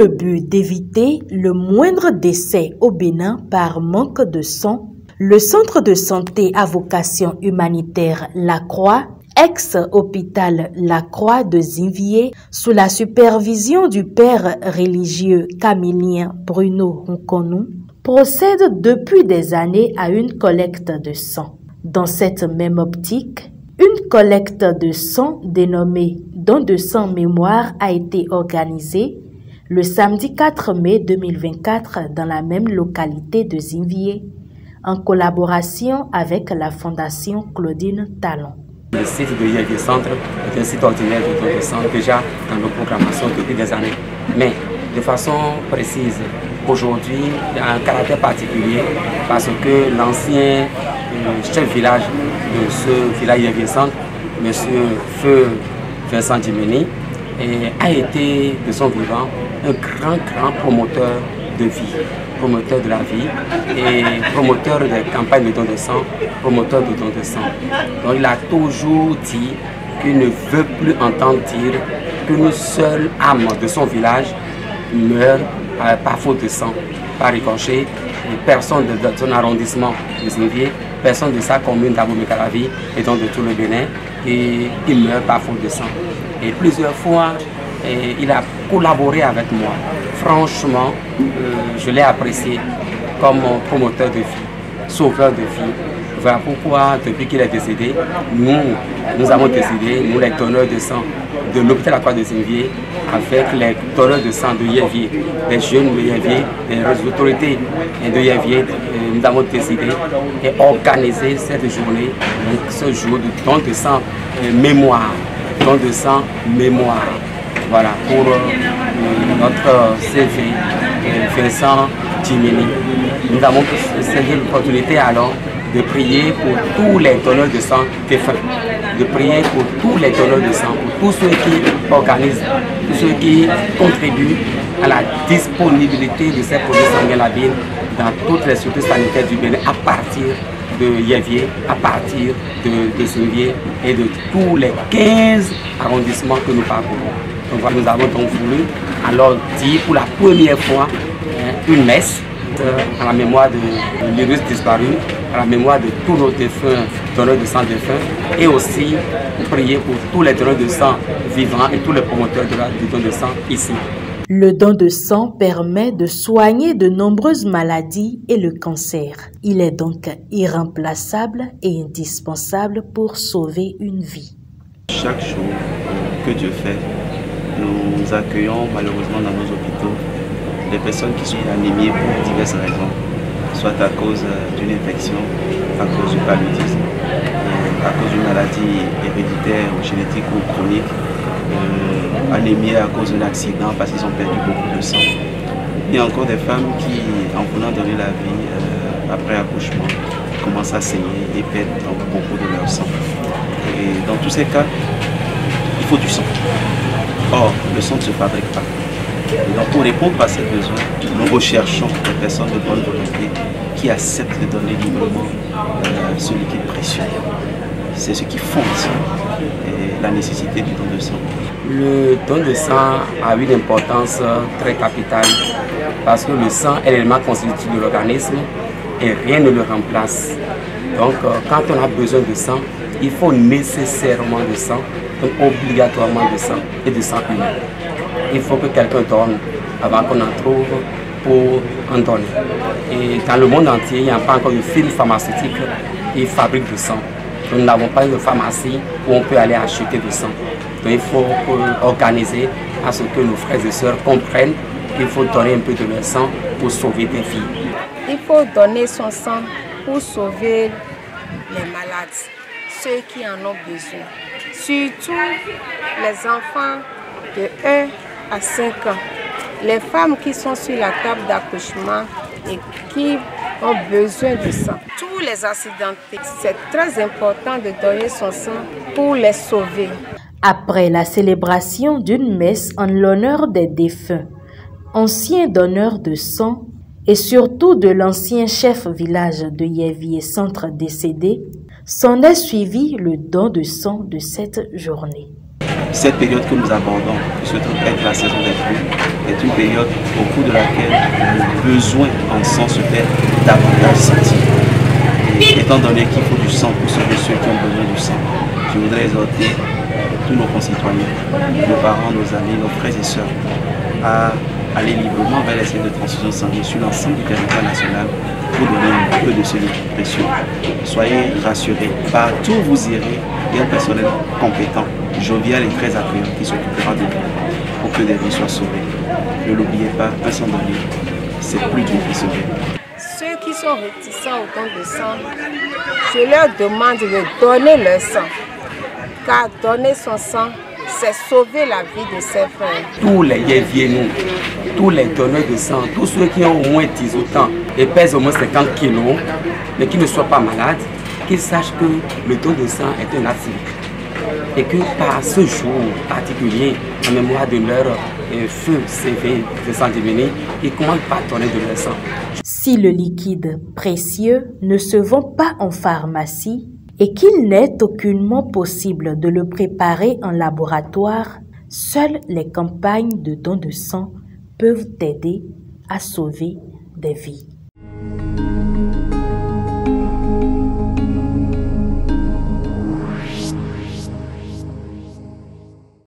le but d'éviter le moindre décès au Bénin par manque de sang, le centre de santé à vocation humanitaire La Croix, ex-hôpital La Croix de Zinvié, sous la supervision du père religieux camillien Bruno Nkonou, procède depuis des années à une collecte de sang. Dans cette même optique, une collecte de sang dénommée Don de sang mémoire a été organisée le samedi 4 mai 2024 dans la même localité de Zinvié, en collaboration avec la Fondation Claudine Talon. Le site de Yévié Centre est un site ordinaire de don de sang déjà dans nos programmations depuis des années. Mais de façon précise, aujourd'hui, il y a un caractère particulier parce que l'ancien chef village de ce village Yévié Centre, M. Feu Vincent Djimeni, a été de son vivant un grand promoteur de vie, promoteur de la vie et promoteur des campagnes de don de sang, promoteur de don de sang. Donc il a toujours dit qu'il ne veut plus entendre dire qu'une seule âme de son village meurt par faute de sang, par ricochet. Personne de son arrondissement de Zinvié, personne de sa commune d'Abomey-Calavi et donc de tout le Bénin, et il meurt par faute de sang. Et plusieurs fois, il a collaboré avec moi. Franchement, je l'ai apprécié comme promoteur de vie, sauveur de vie. Voilà pourquoi, depuis qu'il est décédé, nous avons décidé, nous les donneurs de sang de l'hôpital La Croix de Zinvié, avec les donneurs de sang de Yévié, des jeunes de Yévié, des autorités de Yévié, nous avons décidé et organisé cette journée, donc ce jour de don de sang mémoire, don de sang mémoire. Voilà, pour notre CV, Vincent Djimeni. Nous avons saisi l'opportunité alors de prier pour tous les donneurs de sang défunts, de prier pour tous les donneurs de sang, pour tous ceux qui organisent, tous ceux qui contribuent à la disponibilité de ces produits sanguins labile dans toutes les structures sanitaires du Bénin à partir de Yévié, à partir de Zinvié et de tous les 15 arrondissements que nous parcourons. Donc voilà, nous avons donc voulu alors dire pour la première fois une messe à la mémoire de l'Irus disparu, à la mémoire de tous nos défunts, donneurs de sang défunts, et aussi prier pour tous les donneurs de sang vivants et tous les promoteurs du don de sang ici. Le don de sang permet de soigner de nombreuses maladies et le cancer. Il est donc irremplaçable et indispensable pour sauver une vie. Chaque jour que Dieu fait, nous accueillons malheureusement dans nos hôpitaux des personnes qui sont anémiées pour diverses raisons, soit à cause d'une infection, à cause du paludisme, à cause d'une maladie héréditaire, génétique ou chronique, anémie à cause d'un accident parce qu'ils ont perdu beaucoup de sang. Il y a encore des femmes qui, en voulant donner la vie après accouchement, commencent à saigner et perdent beaucoup de leur sang. Et dans tous ces cas, il faut du sang. Or, le sang ne se fabrique pas. Et donc, pour répondre à ces besoins, nous recherchons des personnes de bonne volonté qui acceptent de donner librement ce liquide précieux. C'est ce qui fonde la nécessité du don de sang. Le don de sang a une importance très capitale parce que le sang est l'élément constitutif de l'organisme et rien ne le remplace. Donc, quand on a besoin de sang, il faut nécessairement de sang, donc obligatoirement de sang et de sang humain. Il faut que quelqu'un donne avant qu'on en trouve pour en donner. Et dans le monde entier, il n'y a pas encore de firme pharmaceutique qui fabrique du sang. Donc, nous n'avons pas de pharmacie où on peut aller acheter du sang. Donc il faut organiser à ce que nos frères et sœurs comprennent qu'il faut donner un peu de leur sang pour sauver des vies. Il faut donner son sang pour sauver les malades, ceux qui en ont besoin. Surtout les enfants de 1 à 5 ans, les femmes qui sont sur la table d'accouchement et qui ont besoin de sang. Tous les accidentés, c'est très important de donner son sang pour les sauver. Après la célébration d'une messe en l'honneur des défunts, anciens donneurs de sang et surtout de l'ancien chef village de Yévié Centre décédé, s'en est suivi le don de sang de cette journée. Cette période que nous abordons, qui se trouve être la saison des pluies, est une période au cours de laquelle le besoin en sang se fait davantage sentir. Et étant donné qu'il faut du sang pour sauver ceux qui ont besoin du sang, je voudrais exhorter tous nos concitoyens, nos parents, nos amis, nos frères et sœurs, à aller librement vers les centres de transfusion sanguine sur l'ensemble du territoire national pour donner un peu de ce liquide précieux. Soyez rassurés, partout où vous irez, il y a un personnel compétent, jovial et très accueillant qui s'occupera de vous pour que des vies soient sauvées. Ne l'oubliez pas, un sang donné, c'est plus d'une vie sauvée. Ceux qui sont réticents au don de sang, je leur demande de donner leur sang, car donner son sang, c'est sauver la vie de ses frères. Tous les Yévienous, tous les donneurs de sang, tous ceux qui ont au moins 18 ans et pèsent au moins 50 kilos, mais qui ne soient pas malades, qu'ils sachent que le don de sang est un acte civique. Et que par ce jour particulier, en mémoire de leur feu CV de Saint-Denis, ils commandent par donner de leur sang. Si le liquide précieux ne se vend pas en pharmacie, et qu'il n'est aucunement possible de le préparer en laboratoire, seules les campagnes de don de sang peuvent aider à sauver des vies.